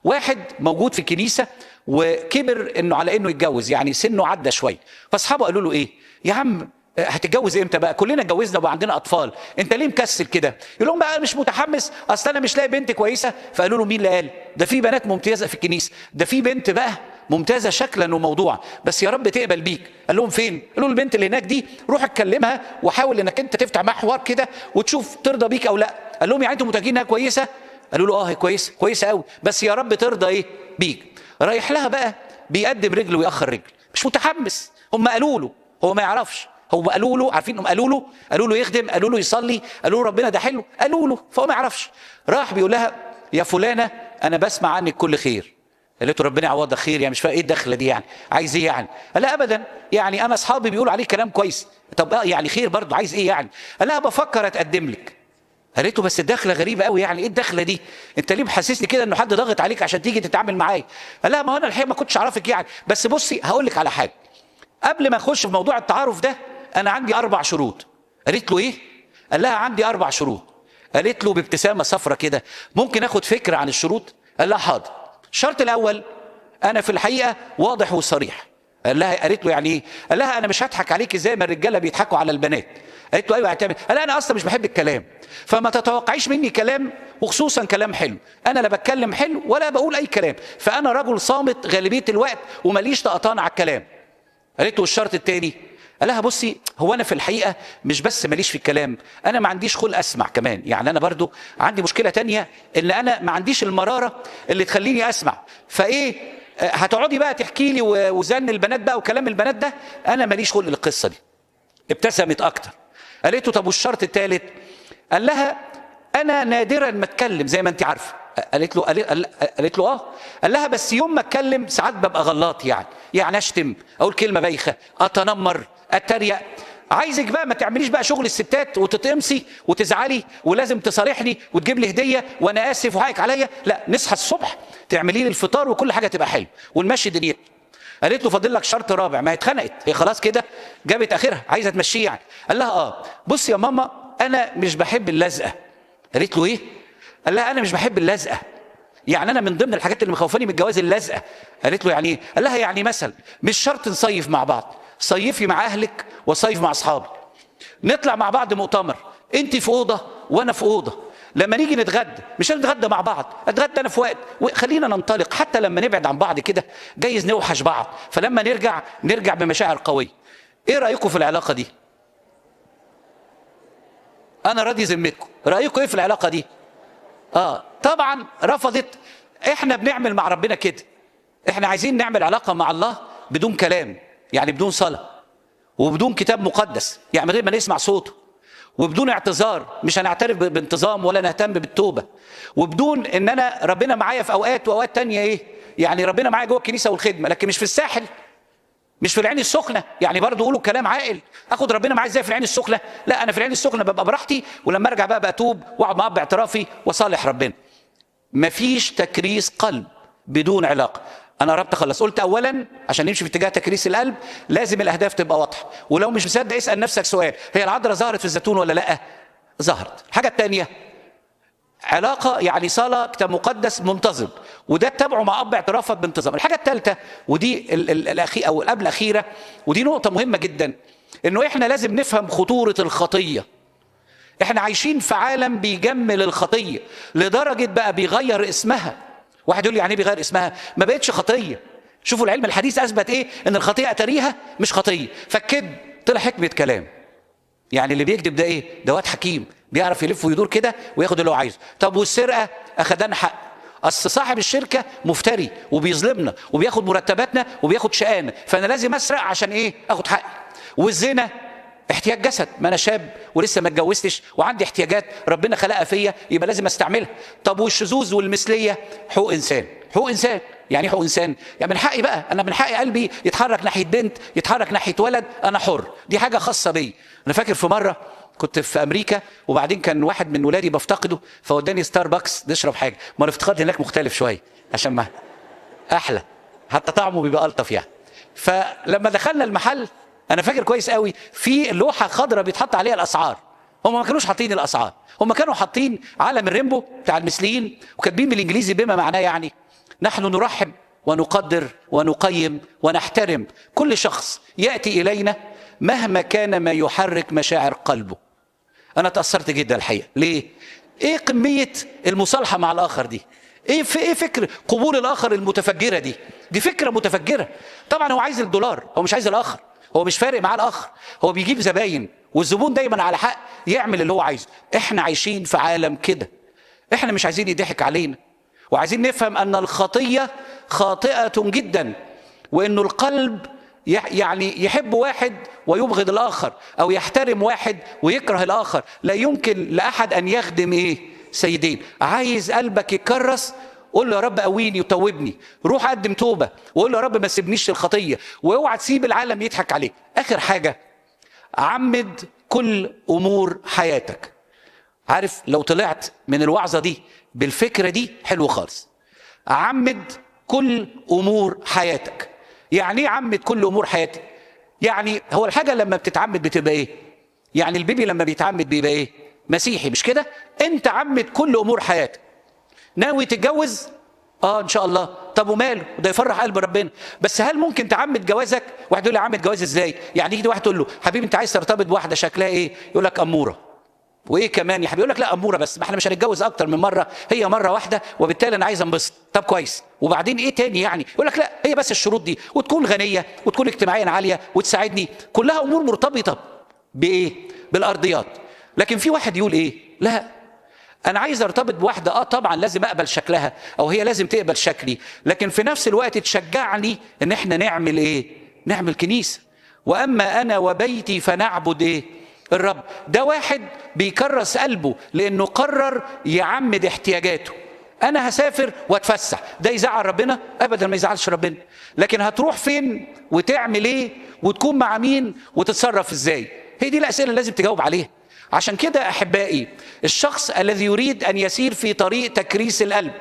واحد موجود في الكنيسه وكبر انه على انه يتجوز، يعني سنه عدى شويه، فاصحابه قالوا له ايه يا عم هتتجوز امتى بقى؟ كلنا اتجوزنا وبقى عندنا اطفال، انت ليه مكسل كده؟ يقول لهم بقى مش متحمس، اصل انا مش لاقي بنت كويسه. فقالوا له مين اللي قال؟ ده في بنات ممتازه في الكنيسه، ده في بنت بقى ممتازه شكلا وموضوعا، بس يا رب تقبل بيك. قال لهم فين؟ قالوا له البنت اللي هناك دي، روح اتكلمها وحاول انك انت تفتح معاها حوار كده وتشوف ترضى بيك او لا. قال لهم يعني انتوا متاكدين انها كويسه؟ قالوا له اه هي كويسه، كويسه قوي، بس يا رب ترضى ايه بيك. رايح لها بقى بيقدم رجل ويأخر رجل، مش متحمس. هم قالوا له، هو ما يعرفش، هم قالوا له، عارفين انهم قالوا له يخدم، قالوا له يصلي، قالوا له ربنا ده حلو، قالوا له، فهو ما يعرفش. راح بيقول لها يا فلانه انا بسمع عنك كل خير. قالت له ربنا يعوضك خير، يعني مش فاهم ايه الدخله دي، يعني عايز ايه يعني؟ قال لا ابدا، يعني انا اصحابي بيقولوا عليك كلام كويس. طب يعني خير برضه، عايز ايه يعني؟ قال لها بفكر اتقدم لك. قالت له بس الدخله غريبه قوي، يعني ايه الدخله دي؟ انت ليه محسسني كده انه حد ضاغط عليك عشان تيجي تتعامل معايا؟ قال لها ما هو انا الحقيقه ما كنتش اعرفك يعني، بس بصي هقول لك على حاجه، قبل ما اخش في موضوع التعارف ده انا عندي 4 شروط. قالت له ايه؟ قال لها عندي 4 شروط. قالت له بابتسامه صفرة كده ممكن اخد فكره عن الشروط؟ قال لها حاضر. الشرط الاول انا في الحقيقه واضح وصريح. قالت له يعني ايه؟ قال لها انا مش هضحك عليك زي ما الرجاله بيضحكوا على البنات. قالت له ايوه هتعمل. قال انا اصلا مش بحب الكلام، فما تتوقعيش مني كلام، وخصوصا كلام حلو. انا لا بتكلم حلو ولا بقول اي كلام، فانا رجل صامت غالبيه الوقت وماليش طقطان على الكلام. قالت له الشرط الثاني؟ قال لها بصي هو انا في الحقيقه مش بس ماليش في الكلام، انا ما عنديش خلق اسمع كمان، يعني انا برضو عندي مشكله تانية ان انا ما عنديش المراره اللي تخليني اسمع. فايه هتقعدي بقى تحكي لي وزن البنات بقى وكلام البنات ده، انا ماليش خلق للقصه دي. ابتسمت اكتر. قالت له طب والشرط الثالث؟ قال لها انا نادرا ما اتكلم زي ما انت عارفه. قالت له اه. قال لها بس يوم ما اتكلم ساعات ببقى غلط، يعني اشتم، اقول كلمه بايخه، اتنمر، اتريق. عايزك بقى ما تعمليش بقى شغل الستات وتتقمصي وتزعلي ولازم تصارحني وتجيب لي هديه وانا اسف وحقك عليا، لا نصحى الصبح تعملي لي الفطار وكل حاجه تبقى حلوه ونمشي دنيتنا. قالت له فاضل لك شرط رابع. ما هي اتخنقت، هي خلاص كده جابت اخرها، عايزه تمشيه يعني. قال لها اه بصي يا ماما انا مش بحب اللزقه. قالت له ايه؟ قال لها انا مش بحب اللزقه، يعني انا من ضمن الحاجات اللي مخوفاني من الجواز اللزقه. قالت له يعني ايه؟ قال لها يعني مثلا مش شرط نصيف مع بعض، صيفي مع اهلك وصيف مع اصحابي، نطلع مع بعض مؤتمر، انت في اوضه وانا في اوضه، لما نيجي نتغدى مش هنتغدى مع بعض، اتغدى انا في وقت، وخلينا ننطلق، حتى لما نبعد عن بعض كده جايز نوحش بعض، فلما نرجع بمشاعر قويه. ايه رايكم في العلاقه دي؟ انا راضي ذمتكم، رايكم ايه في العلاقه دي؟ طبعا رفضت. احنا بنعمل مع ربنا كده، احنا عايزين نعمل علاقه مع الله بدون كلام، يعني بدون صلاه وبدون كتاب مقدس، يعني من غير ما نسمع صوته، وبدون اعتذار، مش هنعترف بانتظام ولا نهتم بالتوبه، وبدون ان انا ربنا معايا في اوقات واوقات تانية ايه، يعني ربنا معايا جوه الكنيسه والخدمه لكن مش في الساحل، مش في العين السخنه، يعني برضه قولوا كلام عاقل. اخد ربنا معايا ازاي في العين السخنه؟ لا انا في العين السخنه ببقى براحتي، ولما ارجع بقى بتوب واقعد مع اب اعترافي وصالح ربنا. مفيش تكريس قلب بدون علاقه. انا قربت اخلص. قلت اولا عشان نمشي في اتجاه تكريس القلب لازم الاهداف تبقى واضحه، ولو مش مصدق اسال نفسك سؤال، هي العذراء ظهرت في الزيتون ولا لا؟ ظهرت. الحاجه الثانيه علاقه، يعني صلاه كتاب مقدس منتظم، وده تتابعه مع اب اعترافك بانتظام. الحاجه الثالثه ودي او قبل الاخيره، ودي نقطه مهمه جدا، انه احنا لازم نفهم خطوره الخطيه. احنا عايشين في عالم بيجمل الخطيه لدرجه بقى بيغير اسمها. واحد يقول لي يعني ايه بيغير اسمها؟ ما بقتش خطيه. شوفوا العلم الحديث اثبت ايه؟ ان الخطيه اتاريها مش خطيه، فالكذب طلع حكمه كلام. يعني اللي بيكذب ده ايه؟ ده واد حكيم بيعرف يلف ويدور كده وياخد اللي هو عايزه. طب والسرقه اخدان حق، اصل صاحب الشركه مفتري وبيظلمنا وبياخد مرتباتنا وبياخد شقانا، فانا لازم اسرق عشان ايه؟ اخد حقي. والزنا احتياج جسد، ما انا شاب ولسه ما اتجوزتش وعندي احتياجات ربنا خلقها فيا يبقى لازم استعملها. طب والشذوذ والمثليه حقوق انسان. حقوق انسان يعني ايه حقوق انسان؟ يعني من حقي بقى، انا من حقي قلبي يتحرك ناحيه بنت، يتحرك ناحيه ولد، انا حر، دي حاجه خاصه بي. انا فاكر في مره كنت في امريكا وبعدين كان واحد من ولادي بفتقده فوداني ستاربكس نشرب حاجه، ما الافتقاد هناك مختلف شويه عشان ما احلى، حتى طعمه بيبقى الطف يعني. فلما دخلنا المحل انا فاكر كويس قوي في لوحه خضراء بيتحط عليها الاسعار، هم ما كانوش حاطين الاسعار، هم كانوا حاطين علم الريمبو بتاع المثليين وكاتبين بالانجليزي بما معناه يعني نحن نرحب ونقدر ونقيم ونحترم كل شخص يأتي إلينا مهما كان ما يحرك مشاعر قلبه. أنا تأثرت جدا الحقيقة. ليه؟ إيه كمية المصالحة مع الآخر دي؟ إيه فكر قبول الآخر المتفجرة دي؟ دي فكرة متفجرة. طبعا هو عايز الدولار، هو مش عايز الآخر، هو مش فارق معاه الآخر، هو بيجيب زباين، والزبون دايما على حق يعمل اللي هو عايزه. إحنا عايشين في عالم كده، إحنا مش عايزين يضحك علينا، وعايزين نفهم أن الخطية خاطئة جدا، وأنه القلب يعني يحب واحد ويبغض الآخر، أو يحترم واحد ويكره الآخر. لا يمكن لأحد أن يخدم سيدين. عايز قلبك يتكرس، قول له يا رب قويني وتوبني، روح قدم توبة وقول له يا رب ما تسيبنيش للخطية، واوعى تسيب العالم يضحك عليك. آخر حاجة، عمد كل أمور حياتك. عارف لو طلعت من الوعظة دي بالفكرة دي حلو خالص. عمد كل أمور حياتك. يعني ايه عمد كل أمور حياتك؟ يعني هو الحاجة لما بتتعمد بتبقى ايه؟ يعني البيبي لما بيتعمد بيبقى ايه؟ مسيحي، مش كده؟ انت عمد كل أمور حياتك. ناوي تتجوز؟ ان شاء الله. طب وماله؟ ده يفرح قلب ربنا. بس هل ممكن تعمد جوازك؟ واحد يقول لي عمد جواز ازاي؟ يعني يجي واحد تقول له حبيبي انت عايز ترتبط بواحدة شكلها ايه؟ يقول لك أمورة. وايه كمان يا حبيبي؟ يقول لك لا أمورة بس، ما احنا مش هنتجوز اكتر من مرة، هي مرة واحدة وبالتالي انا عايز انبسط. طب كويس، وبعدين ايه تاني يعني؟ يقول لك لا هي بس الشروط دي، وتكون غنية وتكون اجتماعيا عالية وتساعدني. كلها امور مرتبطة بايه؟ بالارضيات. لكن في واحد يقول ايه؟ لا انا عايز ارتبط بواحدة طبعا لازم اقبل شكلها، او هي لازم تقبل شكلي، لكن في نفس الوقت تشجعني ان احنا نعمل ايه؟ نعمل كنيسة. واما انا وبيتي فنعبد ايه؟ الرب. ده واحد بيكرس قلبه لانه قرر يعمد احتياجاته. انا هسافر واتفسح، ده يزعل ربنا؟ ابدا ما يزعلش ربنا. لكن هتروح فين وتعمل ايه وتكون مع مين وتتصرف ازاي؟ هي دي الاسئله اللي لازم تجاوب عليها. عشان كده احبائي، الشخص الذي يريد ان يسير في طريق تكريس القلب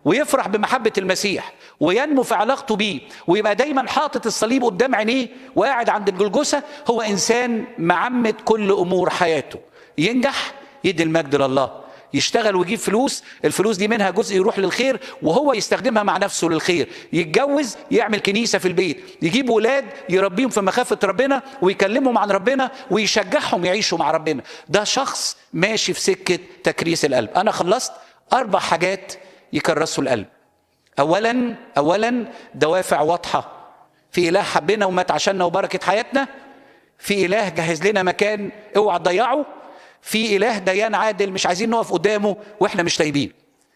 ويفرح بمحبة المسيح وينمو في علاقته بيه ويبقى دايما حاطط الصليب قدام عينيه وقاعد عند الجلجسة، هو إنسان معمد كل أمور حياته. ينجح يدي المجد لله، يشتغل ويجيب فلوس، الفلوس دي منها جزء يروح للخير وهو يستخدمها مع نفسه للخير، يتجوز يعمل كنيسة في البيت، يجيب ولاد يربيهم في مخافة ربنا ويكلمهم عن ربنا ويشجعهم يعيشوا مع ربنا. ده شخص ماشي في سكة تكريس القلب. أنا خلصت 4 حاجات يكرسوا القلب. أولا دوافع واضحة. في إله حبنا ومات عشاننا وبركة حياتنا. في إله جهز لنا مكان اوعى تضيعه. في إله ديان عادل مش عايزين نقف قدامه وإحنا مش تايبين.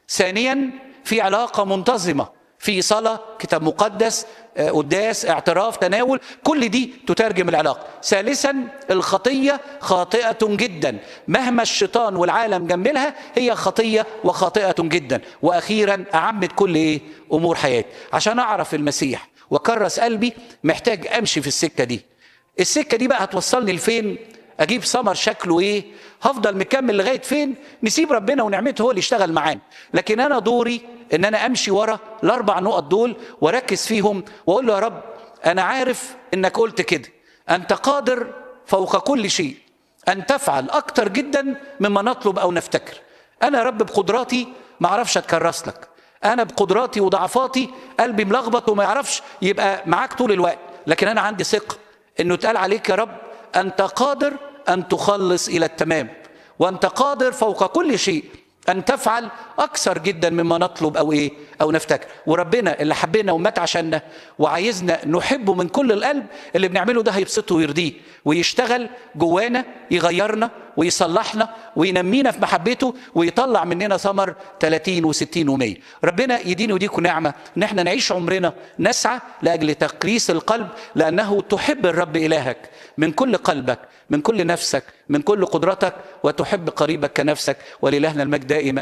ثانيا في علاقة منتظمة، في صلاة، كتاب مقدس، قداس، اعتراف، تناول، كل دي تترجم العلاقة. ثالثا الخطية خاطئة جدا، مهما الشيطان والعالم جملها هي خطية وخاطئة جدا. وأخيرا أعمد كل أمور حياتي. عشان أعرف المسيح وكرس قلبي محتاج أمشي في السكة دي. السكة دي بقى هتوصلني لفين؟ أجيب ثمر شكله إيه؟ هفضل مكمل لغاية فين؟ نسيب ربنا ونعمته هو اللي يشتغل معانا. لكن أنا دوري إن أنا أمشي ورا ال4 نقط دول وأركز فيهم وأقول له يا رب أنا عارف إنك قلت كده، أنت قادر فوق كل شيء أن تفعل أكتر جدا مما نطلب أو نفتكر. أنا يا رب بقدراتي ما أعرفش أتكرس لك، أنا بقدراتي وضعفاتي قلبي ملخبط وما يعرفش يبقى معاك طول الوقت، لكن أنا عندي ثقة إنه اتقال عليك يا رب أنت قادر أن تخلص إلى التمام، وأنت قادر فوق كل شيء أن تفعل أكثر جدا مما نطلب أو نفتكر. وربنا اللي حبنا ومات عشاننا وعايزنا نحبه من كل القلب، اللي بنعمله ده هيبسطه ويرضيه ويشتغل جوانا، يغيرنا ويصلحنا وينمينا في محبته ويطلع مننا ثمر 30 و60 و100. ربنا يديني وديكم نعمة ان احنا نعيش عمرنا نسعى لأجل تقريس القلب، لأنه تحب الرب إلهك من كل قلبك، من كل نفسك، من كل قدرتك، وتحب قريبك كنفسك. ولإلهنا المجد دائما.